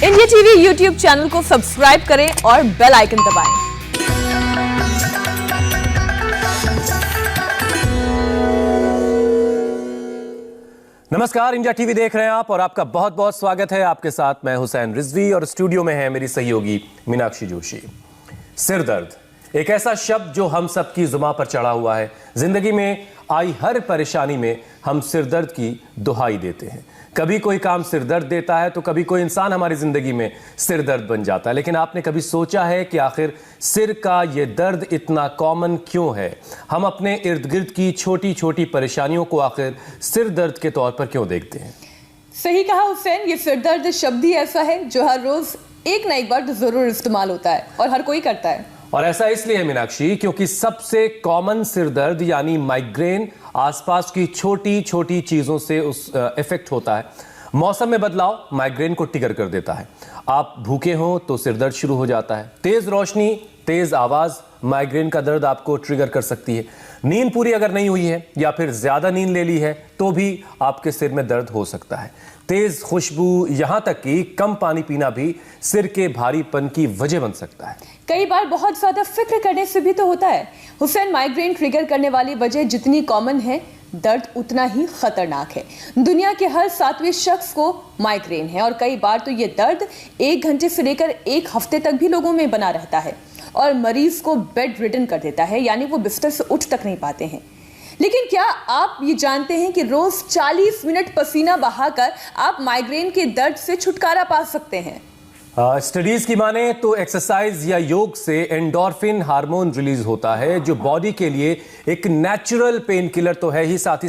India TV YouTube channel को subscribe करें और बेल आइकन दबाएं। नमस्कार, इंडिया टीवी देख रहे हैं आप और आपका बहुत बहुत स्वागत है। आपके साथ मैं हुसैन रिजवी और स्टूडियो में है मेरी सहयोगी मीनाक्षी जोशी। सिर दर्द एक ऐसा शब्द जो हम सबकी जुबान पर चढ़ा हुआ है। जिंदगी में आई हर परेशानी में हम सिर दर्द की दुहाई देते हैं। कभी कोई काम सिर दर्द देता है तो कभी कोई इंसान हमारी जिंदगी में सिर दर्द बन जाता है। लेकिन आपने कभी सोचा है कि आखिर सिर का ये दर्द इतना कॉमन क्यों है? हम अपने इर्द गिर्द की छोटी छोटी परेशानियों को आखिर सिर दर्द के तौर पर क्यों देखते हैं? सही कहा हुसैन, ये सिर दर्द शब्द ही ऐसा है जो हर रोज एक ना एक बार तो जरूर इस्तेमाल होता है और हर कोई करता है। और ऐसा इसलिए है मीनाक्षी क्योंकि सबसे कॉमन सिर दर्द यानी माइग्रेन आसपास की छोटी छोटी चीजों से इफेक्ट होता है। मौसम में बदलाव माइग्रेन को ट्रिगर कर देता है। आप भूखे हो तो सिर दर्द शुरू हो जाता है। तेज रोशनी, तेज आवाज माइग्रेन का दर्द आपको ट्रिगर कर सकती है। नींद पूरी अगर नहीं हुई है या फिर ज्यादा नींद ले ली है तो भी आपके सिर में दर्द हो सकता है। तेज खुशबू, यहां तक कि कम पानी पीना भी सिर के भारीपन की वजह बन सकता है। कई बार बहुत ज्यादा फिक्र करने से भी तो होता है। हुसैन, माइग्रेन ट्रिगर करने वाली वजह जितनी कॉमन है, दर्द उतना ही खतरनाक है। दुनिया के हर 7वें शख्स को माइग्रेन है और कई बार तो ये दर्द 1 घंटे से लेकर 1 हफ्ते तक भी लोगों में बना रहता है और मरीज को बेड रिडन कर देता है, यानी वो बिस्तर से उठ तक नहीं पाते हैं। लेकिन क्या आप ये जानते हैं कि रोज 40 मिनट पसीना बहाकर आप माइग्रेन के दर्द से छुटकारा पा सकते हैं? स्टडीज की माने तो एक्सरसाइज या योग से एंडोर्फिन हार्मोन रिलीज होता है जो बॉडी के लिए एक नेचुरल पेन किलर तो है ही साथ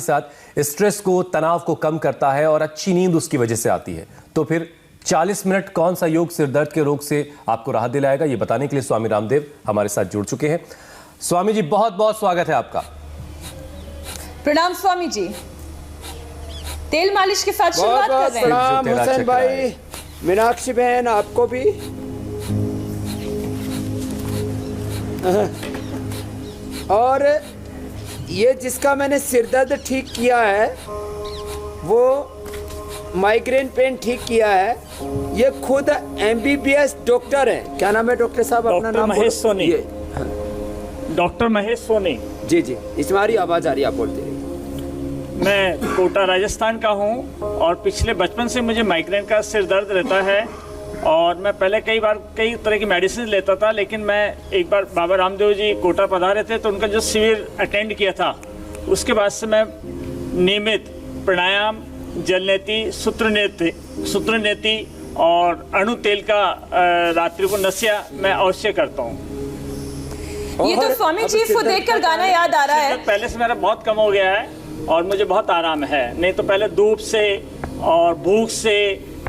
स्ट्रेस को, तनाव को कम करता है और अच्छी नींद उसकी वजह से आती है। तो फिर 40 मिनट कौन सा योग सिर दर्द के रोग से आपको राहत दिलाएगा, ये बताने के लिए स्वामी रामदेव हमारे साथ जुड़ चुके हैं। स्वामी जी, बहुत बहुत स्वागत है आपका। प्रणाम स्वामी जी। तेल मालिश के साथ शुरुआत कर रहे हैं। प्रणाम हुसैन भाई, मीनाक्षी बहन आपको भी। और ये जिसका मैंने सिर दर्द ठीक किया है, वो माइग्रेन पेन ठीक किया है, ये खुद MBBS डॉक्टर हैं। क्या नाम है डॉक्टर साहब? अपना नाम? महेश सोनी। डॉक्टर महेश सोनी। जी जी, इस तुम्हारी आवाज़ आ रही है, आप बोलते रहिए। मैं कोटा राजस्थान का हूँ और पिछले बचपन से मुझे माइग्रेन का सिर दर्द रहता है और मैं पहले कई तरह की मेडिसिन लेता था। लेकिन मैं एक बार बाबा रामदेव जी कोटा पधारे थे तो उनका जो शिविर अटेंड किया था, उसके बाद से मैं नियमित प्राणायाम, जलनेति, सूत्रनेति और अणु तेल का रात्रि को नस्या मैं अवश्य करता हूँ। ये तो स्वामी जी को देखकर गाना याद आ रहा है। पहले से मेरा बहुत कम हो गया है और मुझे बहुत आराम है। नहीं तो पहले धूप से और भूख से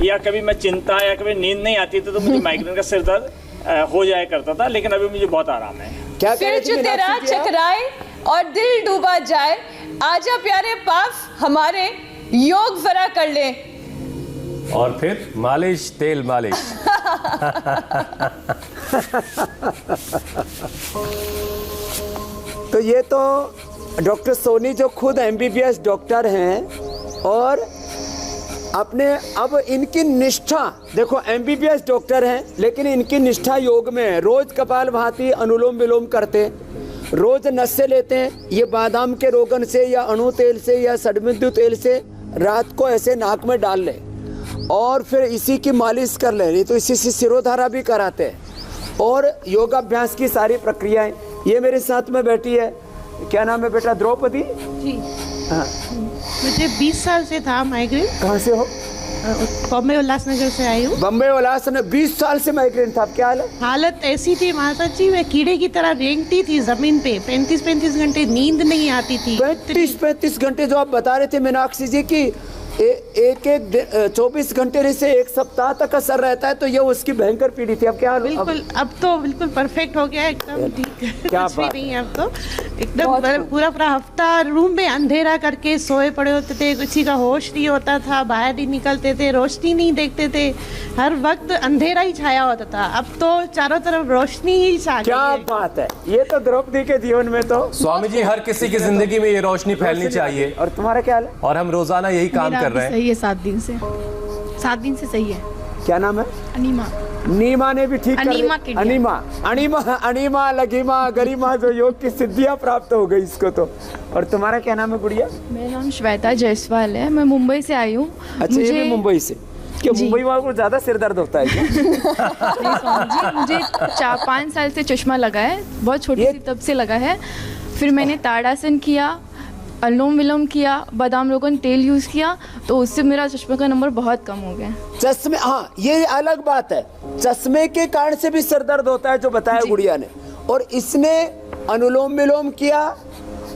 या कभी मैं चिंता या कभी नींद नहीं आती थी तो मुझे माइग्रेन का सिर दर्द हो जाया करता था। लेकिन अभी मुझे बहुत आराम है। क्या सिर जो तेरा चकराए और दिल डूबा जाए, आजा प्यारे पास हमारे, योग जरा कर ले। और फिर मालिश, तेल मालिश। तो ये तो डॉक्टर सोनी जो खुद MBBS डॉक्टर हैं और अपने अब इनकी निष्ठा देखो, MBBS डॉक्टर हैं लेकिन इनकी निष्ठा योग में है। रोज कपालभाति, अनुलोम विलोम करते, रोज नशे लेते हैं, ये बादाम के रोगन से या अणु तेल से या सड़बिंदु तेल से रात को ऐसे नाक में डाल ले और फिर इसी की मालिश कर ले। नहीं तो इसी से सिरोधारा भी कराते हैं और योगाभ्यास की सारी प्रक्रियाएं। ये मेरे साथ में बैठी है, क्या नाम है बेटा? द्रौपदी जी। हाँ। मुझे 20 साल से था माइग्रेन। कहाँ से हो? बॉम्बे उल्लासनगर से आई हूँ। बम्बई उल्लासनगर। 20 साल से माइग्रेन था। क्या हाल है? हालत ऐसी थी माता जी, मैं कीड़े की तरह रेंगती थी जमीन पे। 35-35 घंटे नींद नहीं आती थी। 35 घंटे जो आप बता रहे थे मीनाक्षी जी की, एक 24 घंटे से 1 सप्ताह तक असर रहता है, तो ये उसकी भयंकर पीड़ी थी। अब क्या? बिल्कुल, अब तो बिल्कुल परफेक्ट हो गया, एकदम ठीक है। क्या कुछ भी नहीं है अब तो, एकदम पूरा हफ्ता रूम में अंधेरा करके सोए पड़े होते थे। किसी का होश नहीं होता था, बाहर नहीं निकलते थे, रोशनी नहीं देखते थे, हर वक्त अंधेरा ही छाया होता था। अब तो चारों तरफ रोशनी ही छा गई। क्या बात है! ये तो द्रौपदी के जीवन में तो स्वामी जी, हर किसी की जिंदगी में ये रोशनी फैलनी चाहिए। और तुम्हारा क्या हाल है? और हम रोजाना यही काम कर रहे हैं। सही है, 7 दिन से सही है। क्या नाम है? अनीमा। नीमा ने भी ठीक कर अनीमा दिया। अनीमा लघिमा गरिमा, जो योग की सिद्धियां प्राप्त हो गई इसको तो। और तुम्हारा क्या नाम है गुड़िया? मेरा नाम श्वेता जायसवाल है, मैं मुंबई से आई हूँ। अच्छा, ये भी मुंबई से? क्या जी। मुंबई वालों को ज्यादा सिर दर्द होता है क्या? नहीं स्वामी जी, मुझे 4-5 साल से चश्मा लगा है, बहुत छोटी सी तब से लगा है। फिर मैंने ताड़ासन किया, अनुलोम विलोम किया, बादाम रोगन तेल यूज़ किया, तो उससे मेरा चश्मे का नंबर बहुत कम हो गया। चश्मे, हाँ ये अलग बात है, चश्मे के कारण से भी सिर दर्द होता है जो बताया गुड़िया ने। और इसने अनुलोम विलोम किया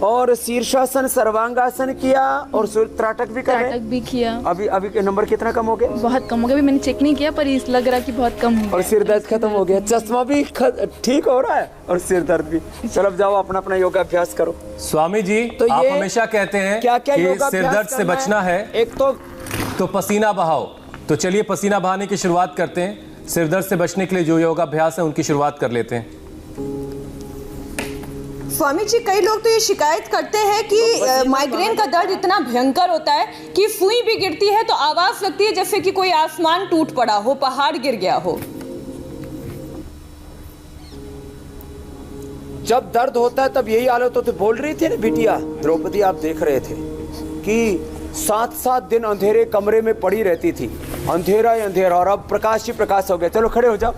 और शीर्षासन सर्वांगासन किया और सूर्य त्राटक भी कर रहे हैं। त्राटक भी किया। अभी के नंबर कितना कम हो गया? बहुत कम हो गया, अभी मैंने चेक नहीं किया पर इस लग रहा कि बहुत कम हो गया। और सिर दर्द खत्म हो गया, चश्मा भी ठीक हो रहा है और सिर दर्द भी। चलो अब जाओ अपना अपना योगाभ्यास करो। स्वामी जी, तो आप ये हमेशा कहते हैं क्या-क्या कि योगाभ्यास सिर दर्द से करना बचना है एक तो पसीना बहाओ। तो चलिए पसीना बहाने की शुरुआत करते हैं। सिर दर्द से बचने के लिए जो योगाभ्यास है उनकी शुरुआत कर लेते हैं। स्वामी जी, कई लोग तो ये शिकायत करते हैं कि माइग्रेन का दर्द इतना भयंकर होता है कि सुई भी गिरती है तो आवाज लगती है जैसे कि कोई आसमान टूट पड़ा हो, पहाड़ गिर गया हो। जब दर्द होता है तब यही हालत होती। बोल रही थी ना बिटिया द्रौपदी, आप देख रहे थे कि 7-7 दिन अंधेरे कमरे में पड़ी रहती थी, अंधेरा ही अंधेरा, और अब प्रकाश ही प्रकाश हो गया। चलो खड़े हो जाओ।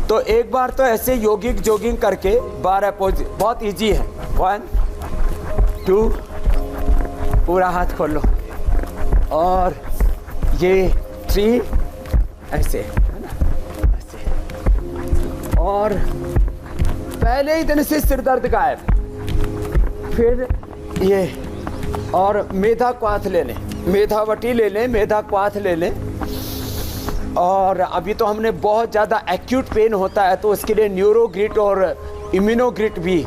तो एक बार तो ऐसे योगिक जोगिंग करके 12 पोज, बहुत इजी है। 1 2, पूरा हाथ खोल लो, और ये 3 ऐसे, है ना, ऐसे। और पहले ही दिन से सिर दर्द गायब। फिर ये, और मेधा क्वाथ ले लें, मेधावटी ले लें, मेधा क्वाथ ले लें। और अभी तो हमने बहुत ज़्यादा एक्यूट पेन होता है तो उसके लिए न्यूरोग्रिट और इम्यूनोग्रिट भी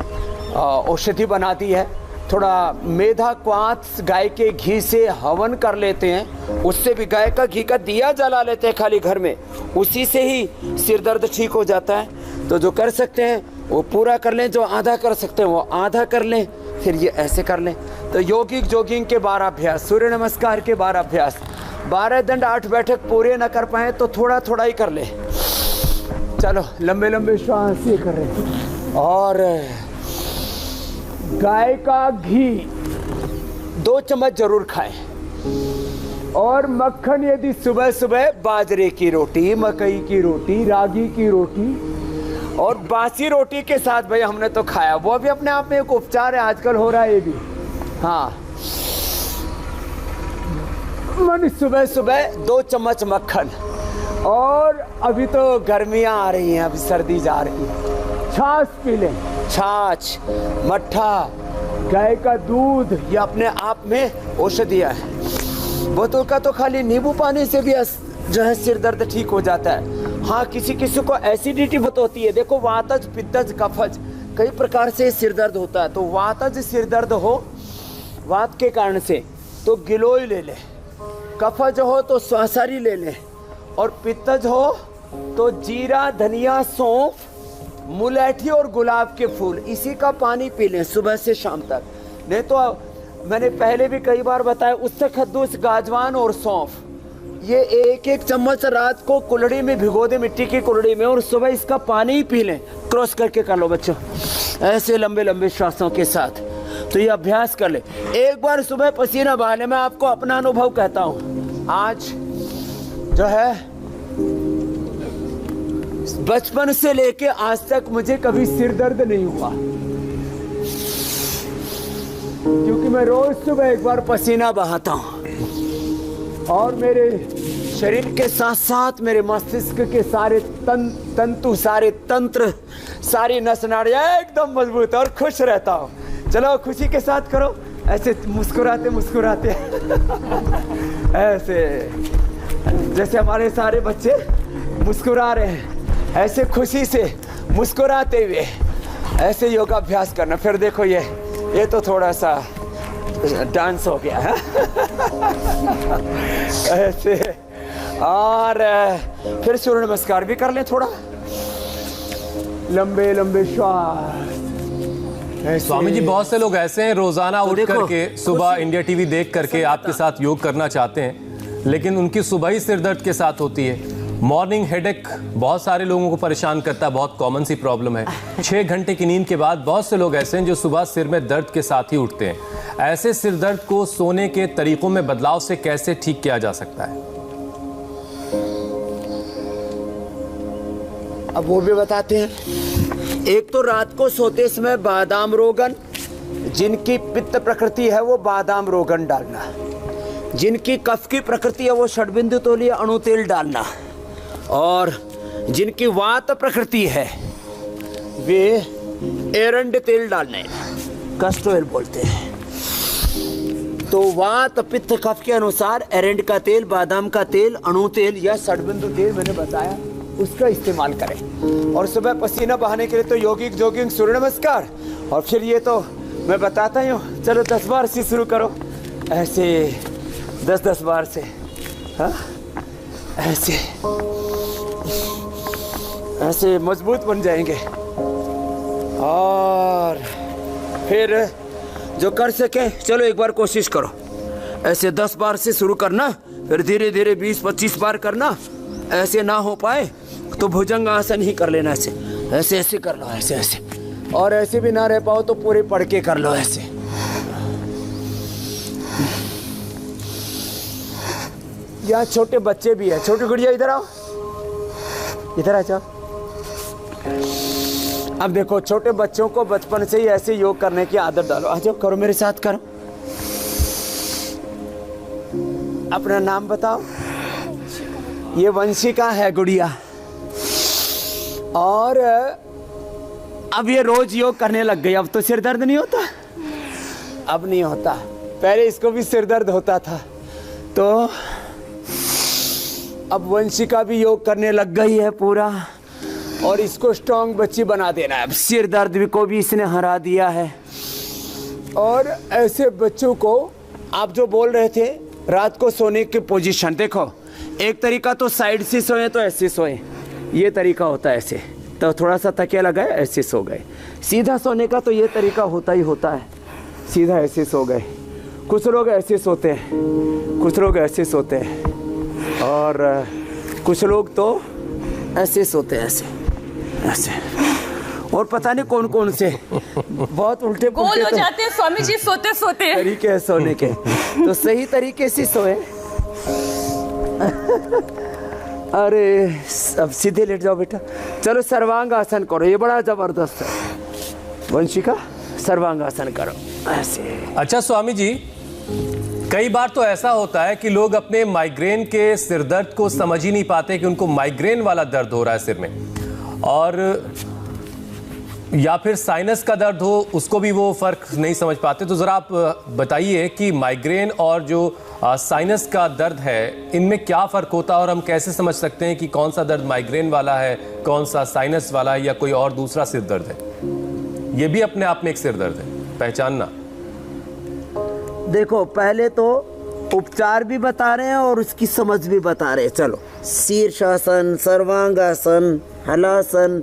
औषधि बना दी है। थोड़ा मेधा क्वाथ गाय के घी से हवन कर लेते हैं, उससे भी गाय का घी का दिया जला लेते हैं खाली घर में, उसी से ही सिर दर्द ठीक हो जाता है। तो जो कर सकते हैं वो पूरा कर लें, जो आधा कर सकते हैं वो आधा कर लें, फिर ये ऐसे कर लें। तो योगिक जोगिंग के 12 अभ्यास, सूर्य नमस्कार के 12 अभ्यास, 12 दंड 8 बैठक पूरे ना कर पाए तो थोड़ा थोड़ा ही कर ले। चलो लंबे लंबे श्वास ये कर रहे। और गाय का घी 2 चम्मच जरूर खाएं। और मक्खन यदि सुबह सुबह बाजरे की रोटी, मकई की रोटी, रागी की रोटी और बासी रोटी के साथ, भाई हमने तो खाया, वो भी अपने आप में एक उपचार है, आजकल हो रहा है ये भी। हाँ, मन सुबह सुबह 2 चम्मच मक्खन। और अभी तो गर्मियां आ रही हैं, अभी सर्दी जा रही है, छाछ पी लें, छाछ, मट्ठा, गाय का दूध, ये अपने आप में औषधियाँ हैं। बोतल का तो खाली नींबू पानी से भी जो है सिर दर्द ठीक हो जाता है। हाँ, किसी किसी को एसिडिटी बहुत होती है। देखो वातज, पित्तज, कफज, कई प्रकार से सिर दर्द होता है। तो वातज सिर दर्द हो वात के कारण से तो गिलोय ले ले, कफज हो तो स्वासारी ले ले, और पित्तज हो तो जीरा, धनिया, सौंफ, मुलैठी और गुलाब के फूल, इसी का पानी पी लें सुबह से शाम तक। नहीं तो मैंने पहले भी कई बार बताया, उससे खद्दूस, गाजवान और सौंफ, ये 1-1 चम्मच रात को कुल्हड़ी में भिगो दे, मिट्टी की कुल्हड़ी में, और सुबह इसका पानी ही पी लें। क्रॉस करके कर लो बच्चों, ऐसे लंबे लंबे श्वासों के साथ। तो ये अभ्यास कर ले। एक बार सुबह पसीना बहा ले। मैं आपको अपना अनुभव कहता हूँ, आज जो है बचपन से लेके आज तक मुझे कभी सिर दर्द नहीं हुआ, क्योंकि मैं रोज सुबह एक बार पसीना बहाता हूँ। और मेरे शरीर के साथ साथ मेरे मस्तिष्क के सारे तंतु, सारे तंत्र, सारी नस नाड़ियाँ एकदम मजबूत और खुश रहता हूँ। चलो खुशी के साथ करो, ऐसे मुस्कुराते मुस्कुराते ऐसे, जैसे हमारे सारे बच्चे मुस्कुरा रहे हैं, ऐसे खुशी से मुस्कुराते हुए ऐसे योगाभ्यास करना। फिर देखो ये तो थोड़ा सा डांस हो गया है ऐसे। और फिर सूर्य नमस्कार भी कर लें, थोड़ा लंबे लंबे श्वास। स्वामी जी, बहुत से लोग ऐसे हैं रोजाना उठ करके सुबह इंडिया टीवी देख करके आपके साथ योग करना चाहते हैं, लेकिन उनकी सुबह ही सिर दर्द के साथ होती है। मॉर्निंग हेडेक बहुत सारे लोगों को परेशान करता है, बहुत कॉमन सी प्रॉब्लम है। 6 घंटे की नींद के बाद बहुत से लोग ऐसे हैं जो सुबह सिर में दर्द के साथ ही उठते हैं। ऐसे सिर दर्द को सोने के तरीकों में बदलाव से कैसे ठीक किया जा सकता है? अब वो भी बताते हैं। एक तो रात को सोते समय बादाम रोगन, जिनकी पित्त प्रकृति है वो बादाम रोगन डालना, जिनकी कफ की प्रकृति है वो षड्बिंदु तोलीय अणु तेल डालना, और जिनकी वात प्रकृति है वे एरंड तेल डालने, कस्टर ऑयल बोलते हैं। तो वात पित्त कफ के अनुसार एरंड का तेल, बादाम का तेल, अणु तेल या षड्बिंदु तेल मैंने बताया, उसका इस्तेमाल करें। और सुबह पसीना बहाने के लिए तो योगिक जोगिंग सूर्य नमस्कार, और फिर ये तो मैं बताता ही हूँ। चलो 10 बार से शुरू करो, ऐसे 10-10 बार से, हाँ ऐसे ऐसे मजबूत बन जाएंगे। और फिर जो कर सके चलो एक बार कोशिश करो, ऐसे 10 बार से शुरू करना, फिर धीरे धीरे 20-25 बार करना। ऐसे ना हो पाए तो भुजंग आसन ही कर लेना, ऐसे ऐसे ऐसे कर लो, ऐसे ऐसे। और ऐसे भी ना रह पाओ तो पूरे पढ़ के कर लो ऐसे। यहाँ छोटे बच्चे भी है, छोटी गुड़िया इधर आओ, इधर आ जाओ। अब देखो छोटे बच्चों को बचपन से ही ऐसे योग करने की आदत डालो। आ जाओ, करो मेरे साथ, करो। अपना नाम बताओ। ये वंशिका है गुड़िया, और अब ये रोज योग करने लग गई। अब तो सिर दर्द नहीं होता, अब नहीं होता। पहले इसको भी सिर दर्द होता था, तो अब वंशिका भी योग करने लग गई है पूरा, और इसको स्ट्रॉन्ग बच्ची बना देना है। अब सिर दर्द को भी इसने हरा दिया है। और ऐसे बच्चों को आप जो बोल रहे थे रात को सोने की पोजीशन, देखो एक तरीका तो साइड से सोए तो ऐसे सोए, ये तरीका होता है ऐसे, तो थोड़ा सा तकिया लगाए ऐसे सो गए। सीधा सोने का तो ये तरीका होता ही होता है, सीधा ऐसे सो गए। कुछ लोग ऐसे सोते हैं, कुछ लोग ऐसे सोते हैं, और कुछ लोग तो ऐसे सोते हैं, ऐसे ऐसे, और पता नहीं कौन कौन से बहुत उल्टे गोल हो जाते हैं स्वामी जी सोते सोते तरीके है सोने के। तो सही तरीके से सोए। अरे अब सीधे लेट जाओ बेटा। चलो सर्वांग आसन करो, ये बड़ा जबरदस्त है। वंशिका सर्वांग आसन करो ऐसे। अच्छा स्वामी जी, कई बार तो ऐसा होता है कि लोग अपने माइग्रेन के सिर दर्द को समझ ही नहीं पाते कि उनको माइग्रेन वाला दर्द हो रहा है सिर में, और या फिर साइनस का दर्द हो, उसको भी वो फर्क नहीं समझ पाते। तो जरा आप बताइए कि माइग्रेन और जो साइनस का दर्द है, इनमें क्या फ़र्क होता है, और हम कैसे समझ सकते हैं कि कौन सा दर्द माइग्रेन वाला है, कौन सा साइनस वाला है, या कोई और दूसरा सिर दर्द है? ये भी अपने आप में एक सिर दर्द है, पहचानना। देखो पहले तो उपचार भी बता रहे हैं और उसकी समझ भी बता रहे हैं। चलो शीर्षासन, सर्वांगासन, हलासन,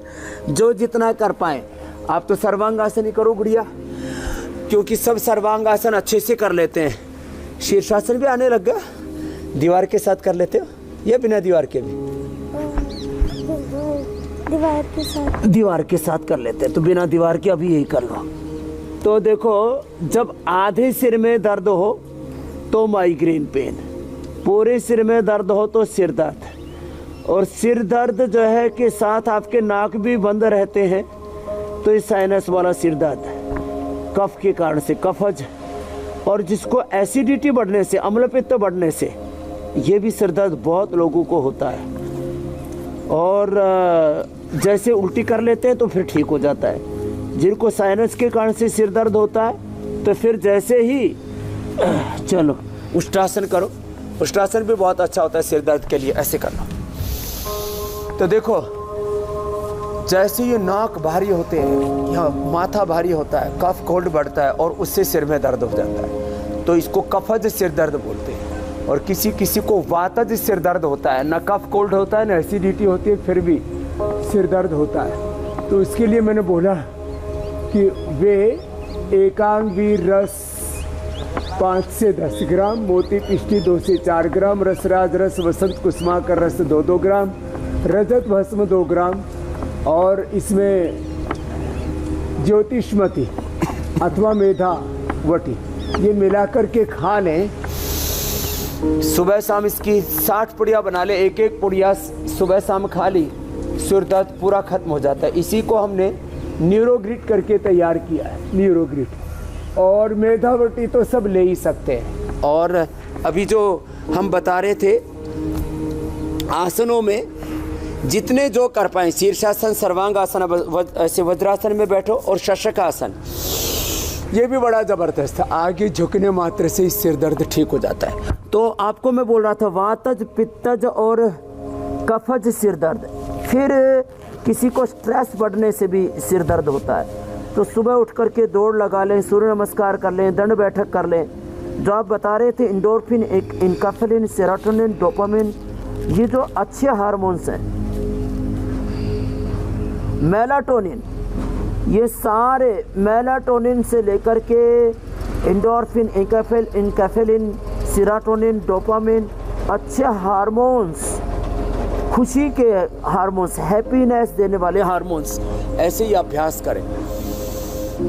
जो जितना कर पाए। आप तो सर्वांगासन ही करो गुड़िया, क्योंकि सब सर्वांगासन अच्छे से कर लेते हैं। शीर्षासन भी आने लग गया। दीवार के साथ कर लेते हो या बिना दीवार के भी? दीवार के साथ कर लेते हैं, तो बिना दीवार के अभी यही कर लो। तो देखो, जब आधे सिर में दर्द हो तो माइग्रेन पेन, पूरे सिर में दर्द हो तो सिर दर्द, और सिर दर्द जो है के साथ आपके नाक भी बंद रहते हैं तो ये साइनस वाला सिर दर्द, कफ के कारण से, कफज, और जिसको एसिडिटी बढ़ने से, अम्लपित्त बढ़ने से, ये भी सिर दर्द बहुत लोगों को होता है। और जैसे उल्टी कर लेते हैं तो फिर ठीक हो जाता है। जिनको साइनस के कारण से सिर दर्द होता है तो फिर जैसे ही चलो उष्टासन करो, उष्टासन भी बहुत अच्छा होता है सिर दर्द के लिए, ऐसे कर लो। तो देखो, जैसे ये नाक भारी होते हैं या माथा भारी होता है, कफ कोल्ड बढ़ता है और उससे सिर में दर्द हो जाता है, तो इसको कफज सिर दर्द बोलते हैं। और किसी किसी को वातज सिर दर्द होता है, ना कफ कोल्ड होता है ना एसिडिटी होती है, फिर भी सिर दर्द होता है। तो इसके लिए मैंने बोला कि वे एकांगी रस 5 से 10 ग्राम, मोती पिष्टी 2 से 4 ग्राम, रसराज रस वसंत कुसुमाकर रस 2-2 ग्राम, रजत भस्म 2 ग्राम, और इसमें ज्योतिषमती अथवा मेधावटी ये मिलाकर के खा लें। सुबह शाम इसकी 60 पुड़िया बना ले, एक एक पुड़िया सुबह शाम खा ली, सिर दर्द पूरा खत्म हो जाता है। इसी को हमने न्यूरोग्रिड करके तैयार किया है, न्यूरोग्रिड। और मेधावटी तो सब ले ही सकते हैं। और अभी जो हम बता रहे थे आसनों में जितने जो कर पाए, शीर्षासन, सर्वांगासन, ऐसे वज्रासन में बैठो, और शशकासन, ये भी बड़ा ज़बरदस्त है। आगे झुकने मात्र से ही सिर दर्द ठीक हो जाता है। तो आपको मैं बोल रहा था वातज, पित्तज और कफज सिर दर्द। फिर किसी को स्ट्रेस बढ़ने से भी सिर दर्द होता है, तो सुबह उठ करके दौड़ लगा लें, सूर्य नमस्कार कर लें, दंड बैठक कर लें। जो आप बता रहे थे इंडोर्फिन, इनकाफिलिन, सेरोटोनिन, डोपामिन, ये जो अच्छे हार्मोन्स हैं, मेलाटोनिन, ये सारे मेलाटोनिन से लेकर के इंडोर्फिन, इनकाफिलिन, सेरोटोनिन, डोपामिन, अच्छे हार्मोन्स, खुशी के हार्मोन्स, हैप्पीनेस देने वाले हार्मोन्स, ऐसे ही अभ्यास करें।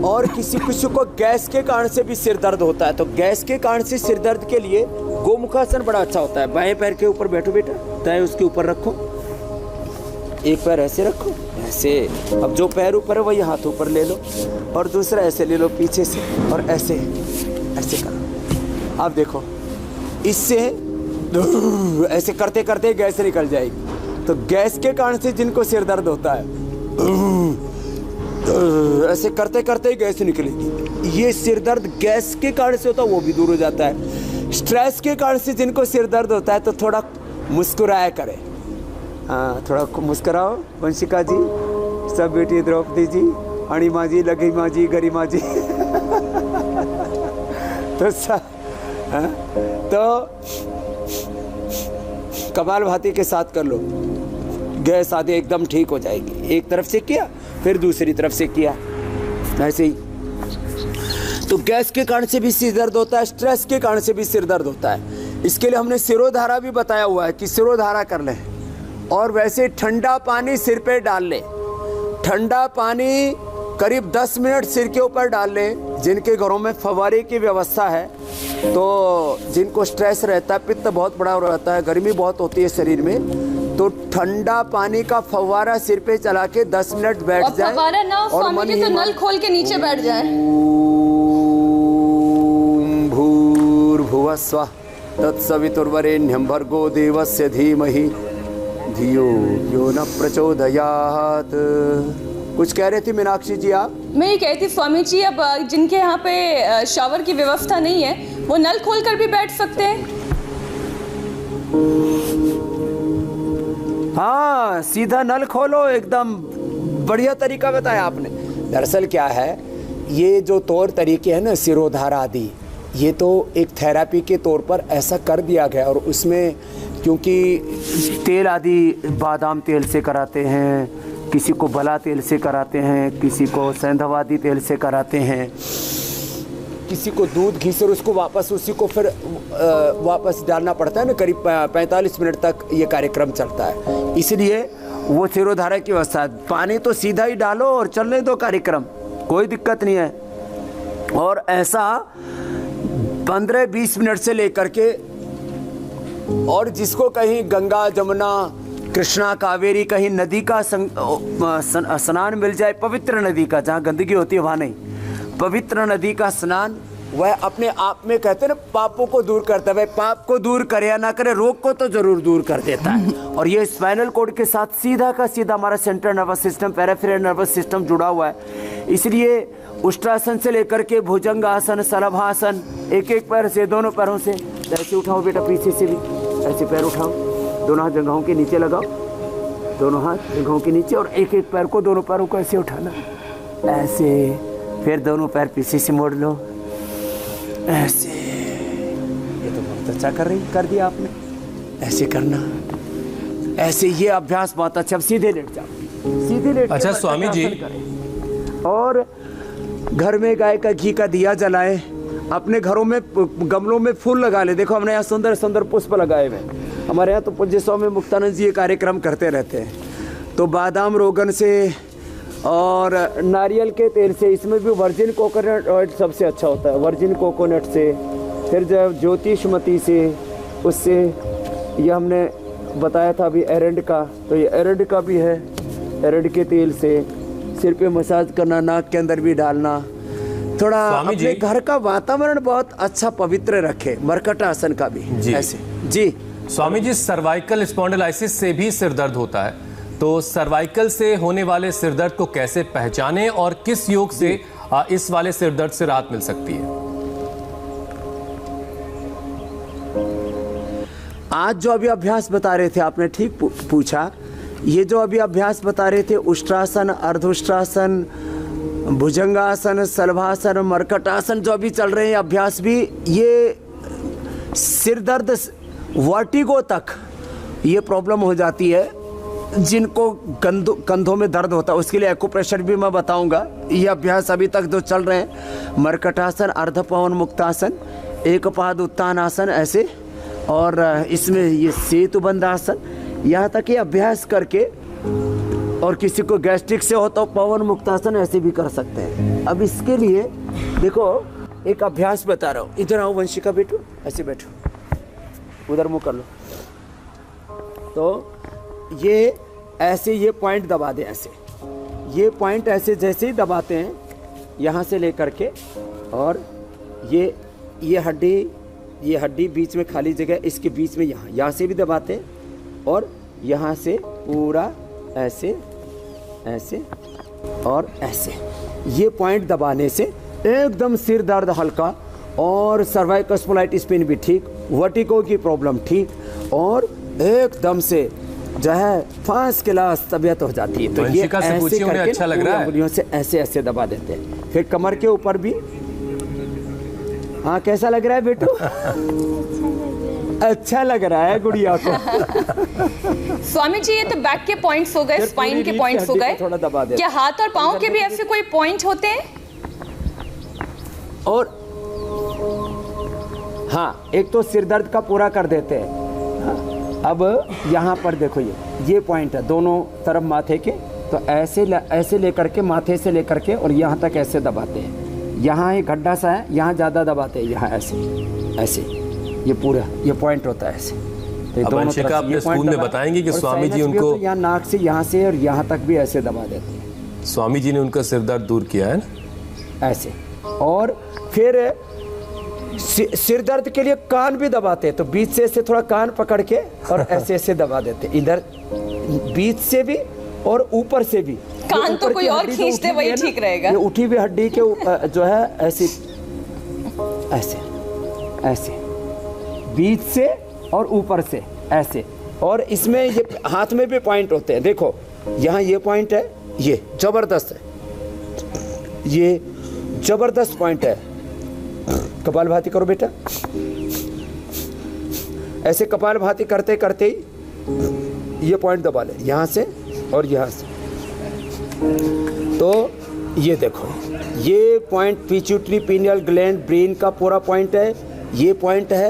और किसी को गैस के कारण से भी सिर दर्द होता है, तो गैस के कारण से सिर दर्द के लिए गोमुखासन बड़ा अच्छा होता है। बाएं पैर के ऊपर बैठो बेटा, दाएं उसके ऊपर रखो, एक पैर ऐसे रखो, ऐसे। अब जो पैर ऊपर है वही हाथ ऊपर ले लो, और दूसरा ऐसे ले लो पीछे से, और ऐसे ऐसे करो। आप देखो, इससे ऐसे करते करते गैस निकल जाएगी। तो गैस के कारण से जिनको सिर दर्द होता है, ऐसे करते करते गैस निकलेगी। ये सिर दर्द गैस के कारण से होता है, वो भी दूर हो जाता है। स्ट्रेस के कारण से जिनको सिर दर्द होता है, तो थोड़ा मुस्कुराया करें। हाँ, थोड़ा मुस्कुराओ। वंशिका जी, सब बेटी, द्रौपदी जी, अणिमा जी, लघिमा जी, गरिमा जी तो कपाल भाती के साथ कर लो, गैस आदि एकदम ठीक हो जाएगी। एक तरफ से किया, फिर दूसरी तरफ से किया, ऐसे ही। तो गैस के कारण से भी सिर दर्द होता है, स्ट्रेस के कारण से भी सिर दर्द होता है। इसके लिए हमने सिरोधारा भी बताया हुआ है कि सिरोधारा कर लें। और वैसे ठंडा पानी सिर पे डाल लें, ठंडा पानी करीब 10 मिनट सिर के ऊपर डाल लें। जिनके घरों में फव्वारे की व्यवस्था है, तो जिनको स्ट्रेस रहता है, पित्त बहुत बड़ा रहता है, गर्मी बहुत होती है शरीर में, तो ठंडा पानी का फव्वारा सिर पे चला के 10 मिनट बैठ जाए। फव्वारा ना हो स्वामी जी, तो नल खोल के नीचे बैठ जाए। भूर्भुवः स्वः तत्सवितुर्वरेण्यं भर्गो देवस्य धीमहि धियो यो न प्रचोदयात्। कुछ कह रहे थे मीनाक्षी जी आप? मैं ये कहती स्वामी जी, अब जिनके यहाँ पे शावर की व्यवस्था नहीं है, वो नल खोल कर भी बैठ सकते हैं। हाँ, सीधा नल खोलो, एकदम बढ़िया तरीका बताया आपने। दरअसल क्या है, ये जो तौर तरीके हैं ना, सिरोधारा आदि, ये तो एक थेरेपी के तौर पर ऐसा कर दिया गया। और उसमें क्योंकि तेल आदि बादाम तेल से कराते हैं, किसी को भला तेल से कराते हैं, किसी को सेंधवादी तेल से कराते हैं, किसी को दूध घी से, उसको वापस उसी को फिर वापस डालना पड़ता है ना। करीब 45 मिनट तक ये कार्यक्रम चलता है, इसलिए वो सिरोधारा की व्यवस्था। पानी तो सीधा ही डालो और चलने दो कार्यक्रम, कोई दिक्कत नहीं है। और ऐसा 15-20 मिनट से लेकर के, और जिसको कहीं गंगा, जमुना, कृष्णा, कावेरी, कहीं नदी का स्नान मिल जाए, पवित्र नदी का, जहाँ गंदगी होती है वहाँ नहीं, पवित्र नदी का स्नान, वह अपने आप में कहते हैं ना, पापों को दूर करता है। वह पाप को दूर करे या ना करे, रोग को तो जरूर दूर कर देता है। और ये स्पाइनल कॉर्ड के साथ सीधा का सीधा हमारा central nervous system, peripheral nervous system जुड़ा हुआ है। इसलिए उष्ट्रासन से लेकर के भुजंग आसन, शलभासन, एक एक पैर से, दोनों पैरों से ऐसे उठाओ बेटा, पीछे से भी ऐसे पैर उठाओ, दोनों हाथ जंघों के नीचे लगाओ, दोनों हाथ जंघों के नीचे, और एक एक पैर को, दोनों पैरों को ऐसे उठाना, ऐसे। फिर दोनों पैर पीछे से मोड़ लो, ऐसे। ये तो बहुत अच्छा कर दिया आपने, ऐसे करना, ऐसे। ये अभ्यास बहुत अच्छा। अब सीधे लेट जाओ, सीधे लेट। अच्छा स्वामी जी, और घर में गाय का घी का दिया जलाएं, अपने घरों में गमलों में फूल लगा ले। देखो हमने यहाँ सुंदर सुंदर पुष्प लगाए हुए हैं। हमारे यहाँ तो पूज्य स्वामी मुक्तानंद जी ये कार्यक्रम करते रहते हैं। तो बादाम रोगन से और नारियल के तेल से, इसमें भी वर्जिन कोकोनट ऑयल सबसे अच्छा होता है, वर्जिन कोकोनट से। फिर जब ज्योतिषमती से, उससे ये हमने बताया था अभी एरंड का, तो ये एरंड का भी है, एरंड के तेल से सिर पे मसाज करना, नाक के अंदर भी डालना। थोड़ा अपने घर का वातावरण बहुत अच्छा पवित्र रखे। मरकट आसन का भी जी। ऐसे जी स्वामी जी, सर्वाइकल स्पॉन्डिलाइसिस से भी सिर दर्द होता है, तो सर्वाइकल से होने वाले सिर दर्द को कैसे पहचानें और किस योग से इस वाले सिर दर्द से राहत मिल सकती है? आज जो अभी अभ्यास बता रहे थे आपने, ठीक पूछा। ये जो अभी अभ्यास बता रहे थे, उष्ट्रासन, अर्धउष्ट्रासन, भुजंगासन, सलभासन, मरकटासन, जो अभी चल रहे हैं अभ्यास भी, ये सिर दर्द, वर्टिगो तक ये प्रॉब्लम हो जाती है। जिनको कंधों में दर्द होता है उसके लिए एक्यूप्रेशर भी मैं बताऊंगा। ये अभ्यास अभी तक जो चल रहे हैं, मरकटासन, अर्धपवन मुक्तासन, एक पाद उत्तान आसन, ऐसे, और इसमें ये सेतुबंध आसन, यहाँ तक ये अभ्यास करके, और किसी को गैस्ट्रिक से हो तो पवन मुक्तासन ऐसे भी कर सकते हैं। अब इसके लिए देखो एक अभ्यास बता रहा हूँ। इधर आओ वंशिका, बैठो, ऐसे बैठो, उधर मुँह कर लो। तो ये ऐसे, ये पॉइंट दबा दे ऐसे, ये पॉइंट ऐसे जैसे ही दबाते हैं यहाँ से लेकर के, और ये हड्डी बीच में खाली जगह, इसके बीच में यहाँ से भी दबाते हैं, और यहाँ से पूरा ऐसे ऐसे और ऐसे, ये पॉइंट दबाने से एकदम सिर दर्द हल्का, और सर्वाइकल स्पॉन्डिलाइटिस पेन भी ठीक, वर्टिगो की प्रॉब्लम ठीक, और एकदम से जो है फांस क्लास तबीयत हो जाती है। तो ये ऐसे करके अच्छा लग रहा है, उंगलियों से ऐसे ऐसे दबा देते हैं। फिर कमर के ऊपर भी। हाँ, कैसा लग रहा है बेटू? अच्छा लग रहा है गुड़िया को। स्वामी जी, ये तो बैक के पॉइंट्स हो गए, स्पाइन के पॉइंट्स हो गए, थोड़ा दबा दे। क्या हाथ और पाँव के भी ऐसे कोई पॉइंट होते हैं? और हाँ, एक तो सिर दर्द का पूरा कर देते हैं। हाँ, अब यहाँ पर देखो, ये पॉइंट है दोनों तरफ माथे के, तो ऐसे लेकर के, माथे से लेकर के और यहाँ तक ऐसे दबाते हैं। यहाँ एक गड्ढा सा है, यहाँ ज़्यादा दबाते हैं, यहाँ ऐसे ये पूरा ये पॉइंट होता है ऐसे। तो दोनों तरफ अपने स्कूल में बताएंगे कि स्वामी जी उनको यहाँ नाक से, यहाँ से और यहाँ तक भी ऐसे दबा देते हैं। स्वामी जी ने उनका सिर दर्द दूर किया है ना ऐसे। और फिर सिर दर्द के लिए कान भी दबाते हैं, तो बीच से ऐसे थोड़ा कान पकड़ के और ऐसे ऐसे दबा देते, इधर बीच से भी और ऊपर से भी। कान तो कोई और खींच दे वही ठीक रहेगा। ये उठी हुई हड्डी के जो है ऐसे ऐसे ऐसे, बीच से और ऊपर से ऐसे। और इसमें ये हाथ में भी पॉइंट होते हैं। देखो यहाँ ये पॉइंट है, ये जबरदस्त है, ये जबरदस्त पॉइंट है। कपालभाति करो बेटा, ऐसे कपालभाति करते करते ही ये पॉइंट दबा ले, यहाँ से और यहाँ से। तो ये देखो, ये point pituitary pineal gland brain का पूरा पॉइंट है। ये पॉइंट है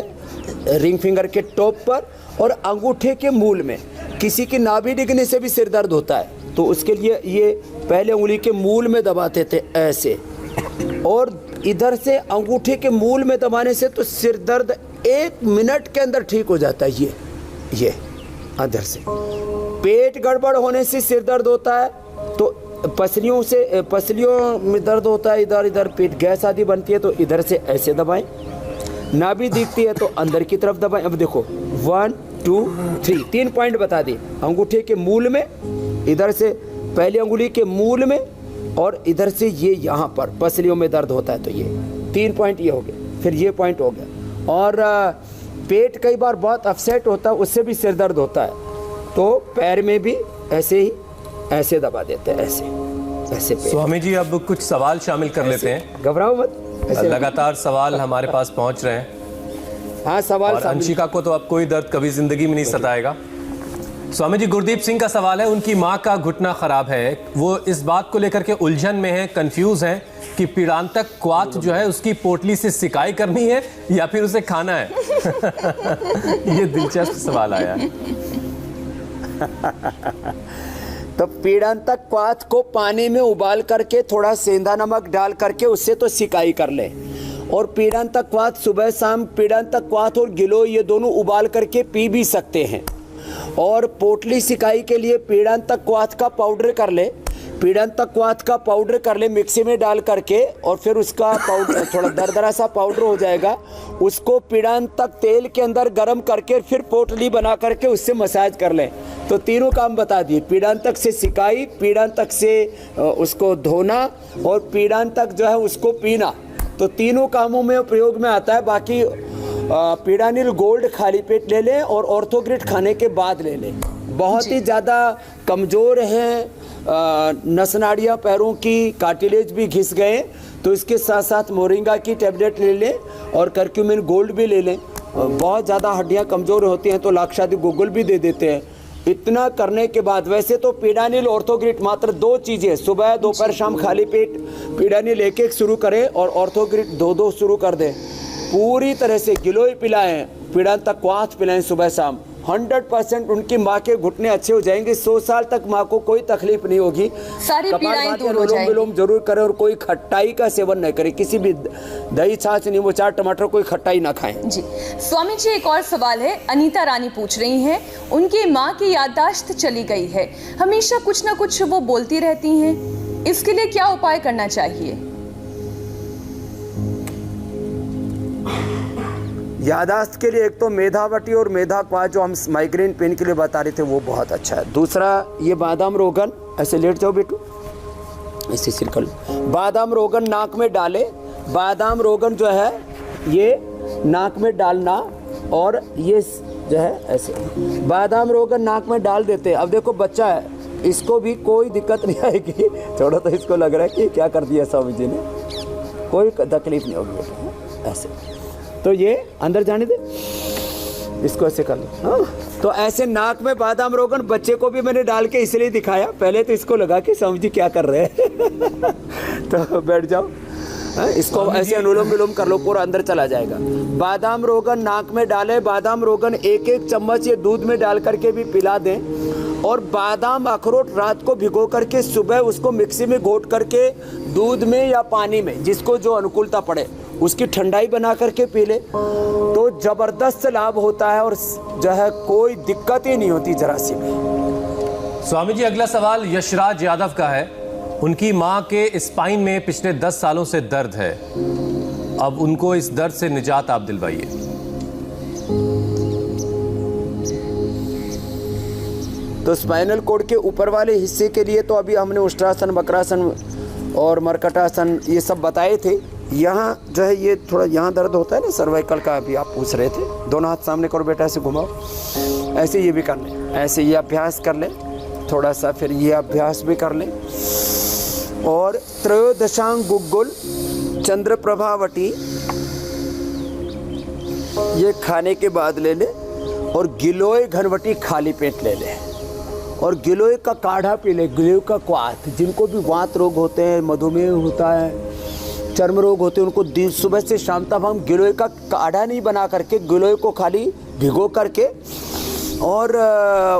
रिंग फिंगर के टॉप पर, और अंगूठे के मूल में। किसी की नाभि डिगने से भी सिर दर्द होता है, तो उसके लिए ये पहले उंगली के मूल में दबाते थे ऐसे, और इधर से अंगूठे के मूल में दबाने से तो सिर दर्द 1 मिनट के अंदर ठीक हो जाता है। ये अंदर से पेट गड़बड़ होने से सिर दर्द होता है, तो पसलियों में दर्द होता है, इधर पेट गैस आदि बनती है, तो इधर से ऐसे दबाएं। नाभि दिखती है तो अंदर की तरफ दबाएं। अब देखो 1 2 3 3 पॉइंट बता दिए। अंगूठे के मूल में, इधर से पहली अंगुली के मूल में, और इधर से ये यहाँ पर पसलियों में दर्द होता है, तो ये 3 पॉइंट ये हो गए। फिर ये पॉइंट हो गया। और पेट कई बार बहुत अपसेट होता है, उससे भी सिर दर्द होता है, तो पैर में भी ऐसे ही ऐसे दबा देते हैं, ऐसे पैर। स्वामी जी, अब कुछ सवाल शामिल कर लेते हैं, घबराओ मत। लगातार सवाल हमारे पास पहुंच रहे हैं। हाँ, सवाल। और अंशिका को तो अब कोई दर्द कभी जिंदगी में नहीं सताएगा। स्वामी जी, गुरदीप सिंह का सवाल है, उनकी माँ का घुटना खराब है, वो इस बात को लेकर के उलझन में है, कंफ्यूज है कि पीड़ांतक क्वाथ जो है उसकी पोटली से सिकाई करनी है या फिर उसे खाना है? ये दिलचस्प सवाल आया है। तो पीड़ांतक क्वाथ को पानी में उबाल करके थोड़ा सेंधा नमक डाल करके उससे तो सिकाई कर ले, और पीड़ांतक क्वाथ सुबह शाम पीड़ांतक क्वाथ और गिलोय ये दोनों उबाल करके पी भी सकते हैं। और पोटली सिकाई के लिए पीड़ांतक क्वाथ का पाउडर कर ले, पीड़ांतक क्वाथ का पाउडर कर ले मिक्सी में डाल करके, और फिर उसका पाउडर थोड़ा दरदरा सा पाउडर हो जाएगा, उसको पीड़ांतक तेल के अंदर गर्म करके फिर पोटली बना करके उससे मसाज कर ले। तो तीनों काम बता दिए, पीड़ांतक से सिकाई, पीड़ांतक से उसको धोना और पीड़ांतक जो है उसको पीना, तो तीनों कामों में प्रयोग में आता है। बाकी पीड़ानिल गोल्ड खाली पेट ले लें और ऑर्थोग्रिड खाने के बाद ले लें। बहुत ही ज़्यादा कमज़ोर हैं, नस नाड़ियाँ पैरों की, कार्टिलेज भी घिस गए, तो इसके साथ साथ मोरिंगा की टैबलेट ले लें और करक्यूमिन गोल्ड भी ले लें। बहुत ज़्यादा हड्डियाँ कमज़ोर होती हैं तो लाक्षादि गोगुल भी दे देते हैं। इतना करने के बाद वैसे तो पीड़ानिल ऑर्थोग्रिड मात्र 2 चीज़ें, सुबह दोपहर शाम खाली पेट पीड़ानिल 1-1 शुरू करें और ऑर्थोग्रिड 2-2 शुरू कर दें। पूरी तरह से गिलोय पिलाएं, पीड़ांतक क्वाथ पिलाएं सुबह शाम, 100% उनकी माँ के घुटने अच्छे हो जाएंगे। 100 साल तक माँ को कोई तकलीफ नहीं होगी। सारी पीड़ाएं दूर हो जाएंगी। विलोम जरूर करें और कोई खट्टाई का सेवन न करें, किसी भी दही छाछ नींबू चाट टमाटर कोई खट्टाई ना खाएं। जी स्वामी जी, एक और सवाल है। अनीता रानी पूछ रही हैं, उनकी माँ की याददाश्त चली गई है, हमेशा कुछ ना कुछ वो बोलती रहती हैं, इसके लिए क्या उपाय करना चाहिए? यादाश्त के लिए एक तो मेधावटी और मेधा क्वाथ जो हम माइग्रेन पेन के लिए बता रहे थे वो बहुत अच्छा है। दूसरा ये बादाम रोगन, ऐसे लेट जाओ बेटू, ऐसे सिरकल, बादाम रोगन नाक में डाले। बादाम रोगन जो है ये नाक में डालना, और ये जो है ऐसे बादाम रोगन नाक में डाल देते। अब देखो बच्चा है, इसको भी कोई दिक्कत नहीं आएगी, थोड़ा तो इसको लग रहा है कि क्या कर दिया स्वामी जी ने, कोई तकलीफ नहीं होगी बेटा। ऐसे तो ये अंदर जाने दे, इसको ऐसे कर लो। हाँ, तो ऐसे नाक में बादाम रोगन बच्चे को भी मैंने डाल के इसलिए दिखाया, पहले तो इसको लगा कि स्वामी जी क्या कर रहे हैं तो बैठ जाओ। हाँ, इसको ऐसे अनुलोम विलोम कर लो, पूरा अंदर चला जाएगा। बादाम रोगन नाक में डाले, बादाम रोगन 1-1 चम्मच ये दूध में डाल करके भी पिला दें। और बादाम अखरोट रात को भिगो करके सुबह उसको मिक्सी में घोट करके दूध में या पानी में, जिसको जो अनुकूलता पड़े, उसकी ठंडाई बना करके पी ले, तो जबरदस्त लाभ होता है और जो है कोई दिक्कत ही नहीं होती जरा सी भी। स्वामी जी, अगला सवाल यशराज यादव का है। उनकी मां के स्पाइन में पिछले 10 सालों से दर्द है, अब उनको इस दर्द से निजात आप दिलवाइए। तो स्पाइनल कोड के ऊपर वाले हिस्से के लिए तो अभी हमने उष्ट्रासन, वक्रासन और मरकटासन ये सब बताए थे। यहाँ जो है ये थोड़ा यहाँ दर्द होता है ना, सर्वाइकल का अभी आप पूछ रहे थे। दोनों हाथ सामने करो बेटा, ऐसे घुमाओ, ऐसे ये भी कर लें, ऐसे ये अभ्यास कर लें थोड़ा सा, फिर ये अभ्यास भी कर लें। और त्रयोदशांग गुग्गुल चंद्र प्रभावटी ये खाने के बाद ले ले, और गिलोय घनवटी खाली पेट ले ले, और गिलोय का काढ़ा पी ले, गिलोय का क्वाथ। जिनको भी वात रोग होते हैं, मधुमेह होता है, चर्म रोग होते हैं, उनको दिन सुबह से शाम तक हम गिलोय का काढ़ा नहीं बना करके, गिलोय को खाली भिगो करके और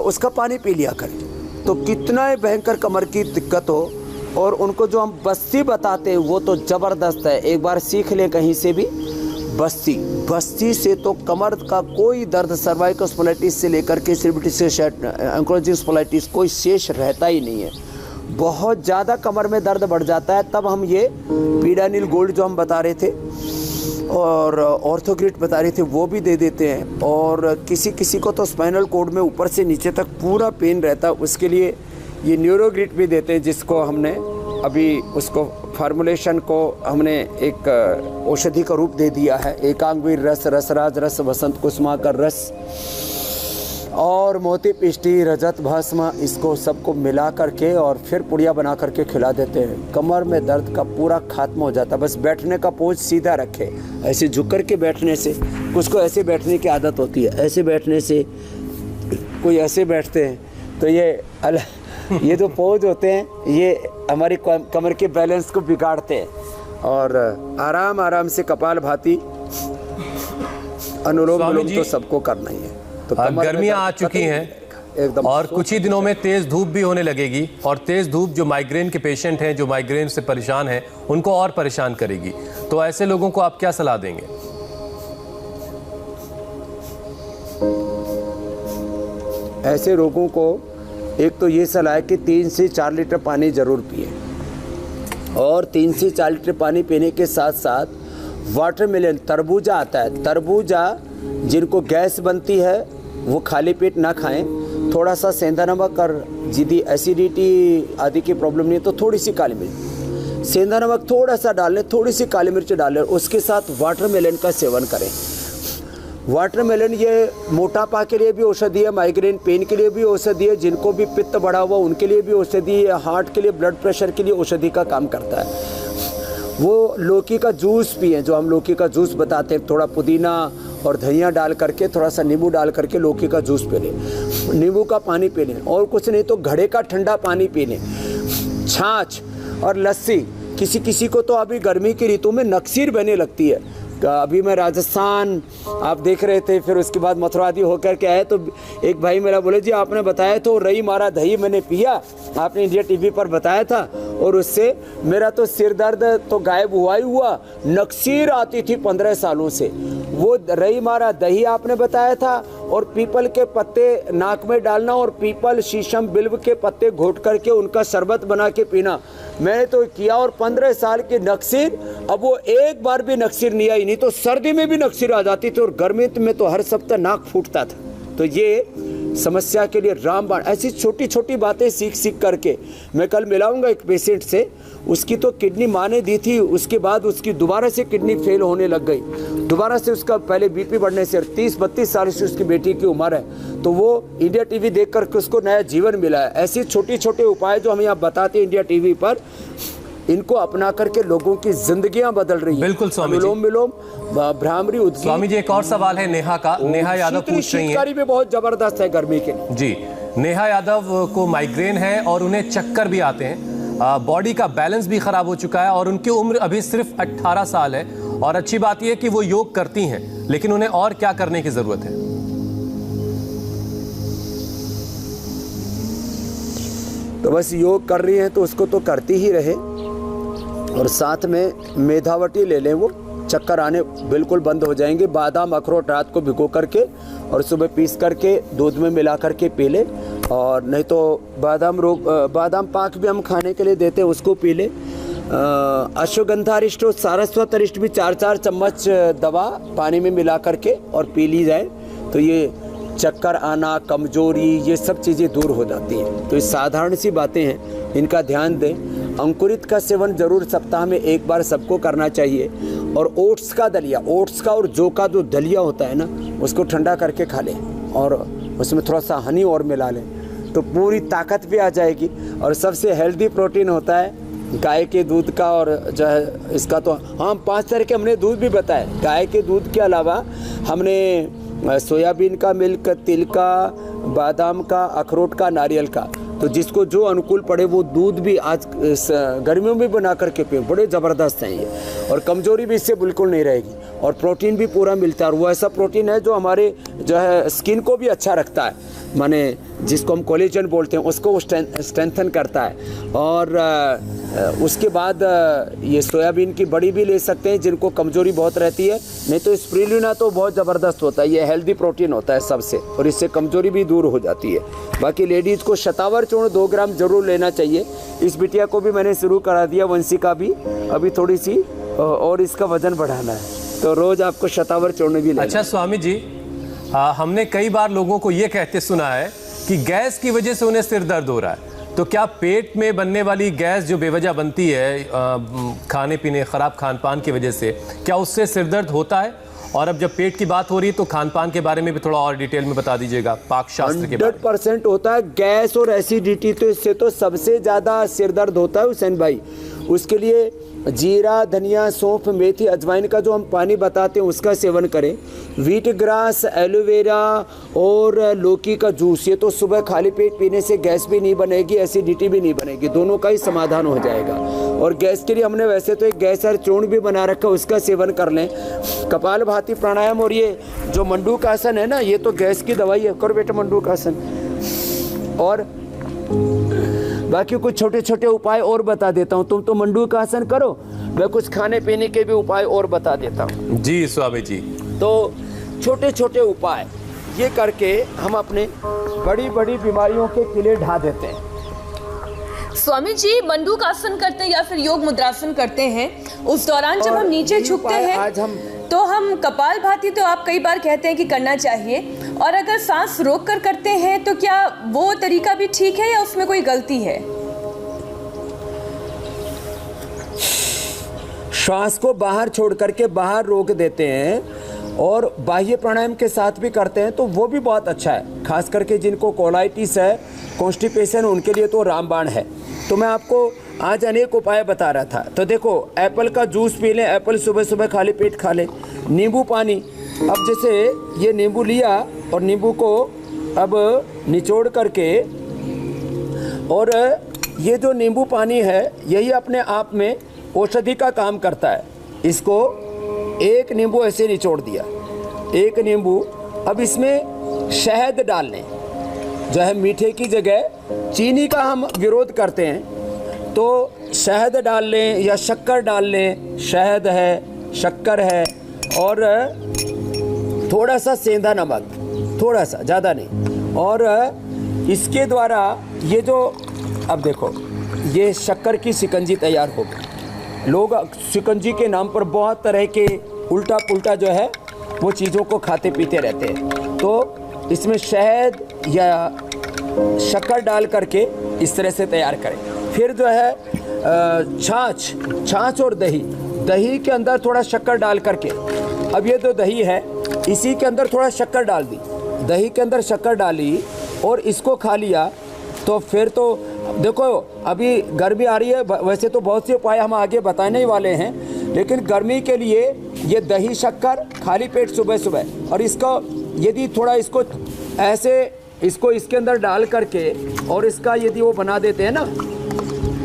उसका पानी पी लिया करें, तो कितना भयंकर कमर की दिक्कत हो। और उनको जो हम बस्ती बताते हैं वो तो ज़बरदस्त है, एक बार सीख लें कहीं से भी। बस्ती से तो कमर का कोई दर्द, सर्वाइकल स्पॉन्डिलाइटिस से लेकर के सिरबिटिस से एंक्लोजिंग स्पॉन्डिलाइटिस कोई शेष रहता ही नहीं है। बहुत ज़्यादा कमर में दर्द बढ़ जाता है, तब हम ये पीड़ानिल गोल्ड जो हम बता रहे थे और ऑर्थोग्रिड बता रहे थे वो भी दे देते हैं। और किसी किसी को तो स्पाइनल कोड में ऊपर से नीचे तक पूरा पेन रहता है, उसके लिए ये न्यूरोग्रिड भी देते हैं, जिसको हमने अभी उसको फार्मूलेशन को हमने एक औषधि का रूप दे दिया है। एकांगवीर रस, रसराज रस, वसंत कुसुमाकर रस और मोती पिष्टी, रजत भस्म, इसको सबको मिला करके और फिर पुड़िया बना करके खिला देते हैं। कमर में दर्द का पूरा खात्मा हो जाता है। बस बैठने का पोज सीधा रखे, ऐसे झुक कर के बैठने से, कुछ को ऐसे बैठने की आदत होती है, ऐसे बैठने से, कोई ऐसे बैठते हैं, तो ये जो पोज होते हैं ये हमारी कमर के बैलेंस को बिगाड़ते हैं। और आराम आराम से कपाल भाती अनुलोम विलोम तो सबको करना ही है। तो गर्मियां आ चुकी हैं एकदम, और कुछ ही दिनों में तेज धूप भी होने लगेगी, और तेज धूप जो माइग्रेन के पेशेंट हैं, जो माइग्रेन से परेशान हैं, उनको और परेशान करेगी। तो ऐसे लोगों को आप क्या सलाह देंगे? ऐसे लोगों को एक तो ये सलाह है कि 3 से 4 लीटर पानी ज़रूर पिए, और 3 से 4 लीटर पानी पीने के साथ साथ वाटरमेलन, तरबूजा आता है, तरबूजा जिनको गैस बनती है वो खाली पेट ना खाएं। थोड़ा सा सेंधा नमक, और यदि एसिडिटी आदि की प्रॉब्लम नहीं है तो थोड़ी सी काली मिर्च, सेंधा नमक थोड़ा सा डाल लें, थोड़ी सी काली मिर्च डाल लें, उसके साथ वाटरमेलन का सेवन करें। वाटरमेलन ये मोटापा के लिए भी औषधि है, माइग्रेन पेन के लिए भी औषधि है, जिनको भी पित्त बढ़ा हुआ उनके लिए भी औषधि है, हार्ट के लिए, ब्लड प्रेशर के लिए औषधि का काम करता है। वो लौकी का जूस पिए, जो हम लौकी का जूस बताते हैं, थोड़ा पुदीना और धनिया डाल करके, थोड़ा सा नींबू डाल करके लौकी का जूस पी लें, नींबू का पानी पी लें, और कुछ नहीं तो घड़े का ठंडा पानी पी लें, छाछ और लस्सी। किसी किसी को तो अभी गर्मी की ऋतु में नक्सीर बहने लगती है। अभी मैं राजस्थान आप देख रहे थे, फिर उसके बाद मथुरा आदि होकर के आए तो एक भाई मेरा बोले जी आपने बताया तो रई मारा दही मैंने पिया, आपने इंडिया टीवी पर बताया था, और उससे मेरा तो सिर दर्द तो गायब हुआ ही हुआ। नक्सीर आती थी 15 सालों से, वो रई मारा दही आपने बताया था, और पीपल के पत्ते नाक में डालना, और पीपल, शीशम, बिल्व के पत्ते घोट करके उनका शरबत बना के पीना, मैंने तो किया। और 15 साल की नक्सीर, अब वो एक बार भी नक्सीर नहीं आई, नहीं तो सर्दी में भी नक्सीर आ जाती थी, और गर्मी में तो हर सप्ताह नाक फूटता था। तो ये समस्या के लिए रामबाण, ऐसी छोटी छोटी बातें सीख सीख करके। मैं कल मिलाऊंगा एक पेशेंट से, उसकी तो किडनी माँ ने दी थी, उसके बाद उसकी दोबारा से किडनी फेल होने लग गई, दोबारा से उसका पहले बीपी बढ़ने से, 30-32 साल से उसकी बेटी की उम्र है, तो वो इंडिया टीवी देख करके उसको नया जीवन मिला है। ऐसी छोटी छोटे उपाय जो हम यहाँ बताते हैं इंडिया टीवी पर, इनको अपना करके लोगों की जिंदगियां बदल रही हैं। बिल्कुल स्वामी जी। अनुलोम विलोम, भ्रामरी, उद्गीत। स्वामी जी एक और सवाल है नेहा का। नेहा यादव पूछ रही हैं, भी बहुत जबरदस्त है गर्मी के लिए। जी, नेहा यादव को माइग्रेन है और उन्हें चक्कर भी आते हैं, बॉडी का बैलेंस भी खराब हो चुका है, और उनकी उम्र अभी सिर्फ 18 साल है, और अच्छी बात यह है कि वो योग करती हैं, लेकिन उन्हें और क्या करने की जरूरत है? तो बस योग कर रही है तो उसको तो करती ही रहे, और साथ में मेधावटी ले लें, वो चक्कर आने बिल्कुल बंद हो जाएंगे। बादाम, अखरोट रात को भिगो करके और सुबह पीस करके दूध में मिला करके पी ले, और नहीं तो बादाम पाक भी हम खाने के लिए देते हैं, उसको पी ले। अश्वगंधा अरिष्ट और सारस्वत अरिष्ट भी 4-4 चम्मच दवा पानी में मिला करके और पी ली जाए, तो ये चक्कर आना, कमजोरी, ये सब चीज़ें दूर हो जाती हैं। तो ये साधारण सी बातें हैं, इनका ध्यान दें। अंकुरित का सेवन जरूर सप्ताह में एक बार सबको करना चाहिए, और ओट्स का दलिया, ओट्स का और जौ का जो दलिया होता है ना, उसको ठंडा करके खा लें, और उसमें थोड़ा सा हनी और मिला लें, तो पूरी ताकत भी आ जाएगी। और सबसे हेल्दी प्रोटीन होता है गाय के दूध का, और जो है इसका तो हाँ 5 तरह के हमने दूध भी बताए। गाय के दूध के अलावा हमने सोयाबीन का मिल्क, तिल का, बादाम का, अखरोट का, नारियल का, तो जिसको जो अनुकूल पड़े वो दूध भी आज गर्मियों में बना करके पिए, बड़े ज़बरदस्त हैं ये, और कमजोरी भी इससे बिल्कुल नहीं रहेगी, और प्रोटीन भी पूरा मिलता है। और वो ऐसा प्रोटीन है जो हमारे जो है स्किन को भी अच्छा रखता है, माने जिसको हम कोलेजन बोलते हैं, उसको स्ट्रेंथन करता है। और उसके बाद ये सोयाबीन की बड़ी भी ले सकते हैं जिनको कमजोरी बहुत रहती है, नहीं तो स्प्रुलिना तो बहुत ज़बरदस्त होता है, ये हेल्दी प्रोटीन होता है सबसे, और इससे कमजोरी भी दूर हो जाती है। बाकी लेडीज़ को शतावर चूर्ण 2 ग्राम जरूर लेना चाहिए। इस बिटिया को भी मैंने शुरू करा दिया, वंशिका भी, अभी थोड़ी सी और इसका वजन बढ़ाना है, तो रोज़ आपको शतावर चूर्ण भी लेना। अच्छा स्वामी जी, हमने कई बार लोगों को ये कहते सुना है कि गैस की वजह से उन्हें सिर दर्द हो रहा है, तो क्या पेट में बनने वाली गैस जो बेवजह बनती है खाने पीने, ख़राब खान पान की वजह से, क्या उससे सिर दर्द होता है? और अब जब पेट की बात हो रही है तो खान पान के बारे में भी थोड़ा और डिटेल में बता दीजिएगा, पाक शास्त्र के बारे में। 100% होता है गैस और एसिडिटी, तो इससे तो सबसे ज़्यादा सिर दर्द होता है हुसैन भाई। उसके लिए जीरा, धनिया, सौंफ, मेथी, अजवाइन का जो हम पानी बताते हैं उसका सेवन करें। व्हीट ग्रास, एलोवेरा और लौकी का जूस, ये तो सुबह खाली पेट पीने से गैस भी नहीं बनेगी, एसिडिटी भी नहीं बनेगी, दोनों का ही समाधान हो जाएगा। और गैस के लिए हमने वैसे तो एक गैसर चूर्ण भी बना रखा है, उसका सेवन कर लें। कपालभाति प्राणायाम और ये जो मंडूकासन है ना, ये तो गैस की दवाई है, करो बेटा मंडूकासन। और बाकी कुछ छोटे छोटे उपाय और बता देता हूँ, तुम तो मंडूकासन करो, मैं कुछ खाने पीने के भी उपाय और बता देता हूँ। जी स्वामी जी। तो छोटे छोटे उपाय ये करके हम अपने बड़ी बड़ी बीमारियों के किले ढा देते हैं। स्वामी जी, मंडूकासन करते हैं या फिर योग मुद्रासन करते हैं, उस दौरान जब हम नीचे झुकते हैं तो हम कपालभाति तो आप कई बार कहते हैं कि करना चाहिए, और अगर सांस रोक कर करते हैं तो क्या वो तरीका भी ठीक है या उसमें कोई गलती है? श्वास को बाहर छोड़ करके बाहर रोक देते हैं और बाह्य प्राणायाम के साथ भी करते हैं तो वो भी बहुत अच्छा है। खास करके जिनको कोलाइटिस है, कॉन्स्टिपेशन, उनके लिए तो रामबाण है। तो मैं आपको आज अनेक उपाय बता रहा था। तो देखो, एप्पल का जूस पी लें, एप्पल सुबह सुबह खाली पेट खा लें। नींबू पानी, अब जैसे ये नींबू लिया और नींबू को अब निचोड़ करके, और ये जो नींबू पानी है यही अपने आप में औषधि का काम करता है। इसको एक नींबू ऐसे निचोड़ दिया, एक नींबू, अब इसमें शहद डाल लें। जो है मीठे की जगह चीनी का हम विरोध करते हैं, तो शहद डाल लें या शक्कर डाल लें। शहद है, शक्कर है और थोड़ा सा सेंधा नमक, थोड़ा सा, ज़्यादा नहीं। और इसके द्वारा ये जो, अब देखो, ये शक्कर की शिकंजी तैयार होगी। लोग शिकंजी के नाम पर बहुत तरह के उल्टा पुल्टा जो है वो चीज़ों को खाते पीते रहते हैं। तो इसमें शहद या शक्कर डाल करके इस तरह से तैयार करें। फिर जो है छाछ और दही के अंदर थोड़ा शक्कर डाल करके, अब ये जो दही है इसी के अंदर थोड़ा शक्कर डाल दी, दही के अंदर शक्कर डाली और इसको खा लिया। तो फिर तो देखो, अभी गर्मी आ रही है, वैसे तो बहुत से उपाय हम आगे बताने ही वाले हैं, लेकिन गर्मी के लिए ये दही शक्कर खाली पेट सुबह सुबह, और इसका यदि थोड़ा इसको ऐसे इसको इसके अंदर डाल करके और इसका यदि वो बना देते हैं ना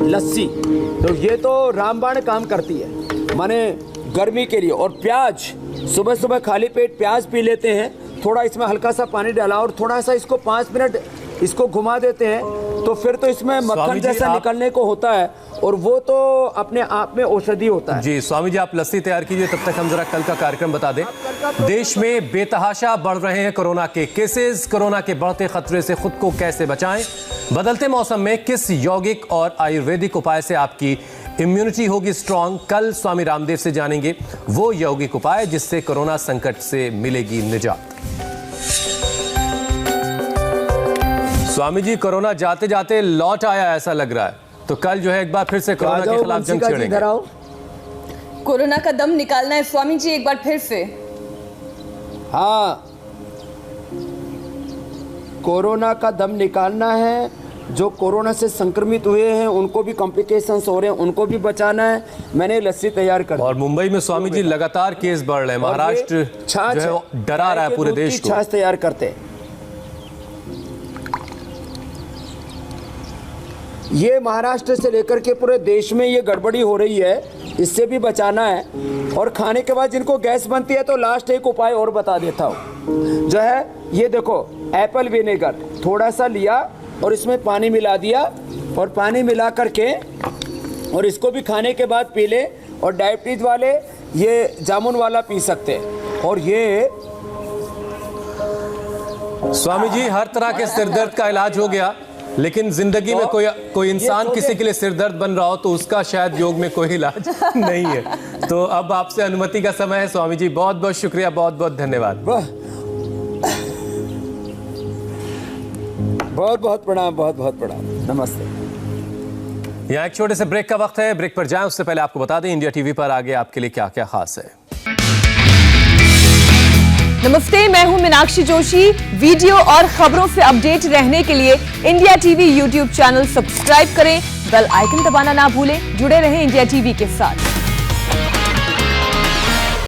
लस्सी, तो ये तो रामबाण काम करती है, माने गर्मी के लिए। और प्याज, सुबह सुबह खाली पेट प्याज पी लेते हैं, थोड़ा इसमें हल्का सा पानी डाला और थोड़ा सा इसको 5 मिनट इसको घुमा देते हैं, तो फिर तो इसमें मक्खन जैसा निकलने को होता है और वो तो अपने आप में औषधि होता है। जी स्वामी जी, आप लस्सी तैयार कीजिए, तब तक हम जरा कल का कार्यक्रम बता दें। देश में बेतहाशा बढ़ रहे हैं कोरोना के केसेस। कोरोना के बढ़ते खतरे से खुद को कैसे बचाएं? बदलते मौसम में किस यौगिक और आयुर्वेदिक उपाय से आपकी इम्यूनिटी होगी स्ट्रांग? कल स्वामी रामदेव से जानेंगे वो यौगिक उपाय जिससे कोरोना संकट से मिलेगी निजात। स्वामी जी, कोरोना जाते जाते लौट आया ऐसा लग रहा है, तो कल जो है एक बार फिर से कोरोना के खिलाफ जंग छेड़ेंगे। कोरोना का दम निकालना है स्वामी जी एक बार फिर से। हाँ, कोरोना का दम निकालना है। जो कोरोना से संक्रमित हुए हैं उनको भी कॉम्प्लिकेशंस हो रहे हैं, उनको भी बचाना है। मैंने लस्सी तैयार कर दी। और मुंबई में स्वामी जी लगातार केस बढ़ रहे हैं, महाराष्ट्र जो है डरा रहा है पूरे देश को। छाछ तैयार करते हैं। ये महाराष्ट्र से लेकर के पूरे देश में ये गड़बड़ी हो रही है, इससे भी बचाना है। और खाने के बाद जिनको गैस बनती है तो लास्ट एक उपाय और बता देता हूँ, जो है ये देखो, एप्पल विनेगर थोड़ा सा लिया और इसमें पानी मिला दिया, और पानी मिला करके और इसको भी खाने के बाद पी ले। और डायबिटीज वाले ये जामुन वाला पी सकते हैं। और ये स्वामी जी, हर तरह के सिरदर्द का इलाज हो गया, लेकिन जिंदगी में कोई इंसान किसी के लिए सिरदर्द बन रहा हो तो उसका शायद योग में कोई इलाज नहीं है। तो अब आपसे अनुमति का समय है स्वामी जी। बहुत बहुत शुक्रिया, बहुत बहुत धन्यवाद। बहुत बहुत प्रणाम, बहुत बहुत प्रणाम, नमस्ते। यहाँ एक छोटे से ब्रेक का वक्त है, ब्रेक पर जाएं उससे पहले आपको बता दें इंडिया टीवी पर आगे आपके लिए क्या क्या खास है। नमस्ते, मैं हूं मीनाक्षी जोशी। वीडियो और खबरों से अपडेट रहने के लिए India TV YouTube channel subscribe करें, बेल आइकन दबाना ना भूलें। जुड़े रहें इंडिया टीवी के साथ।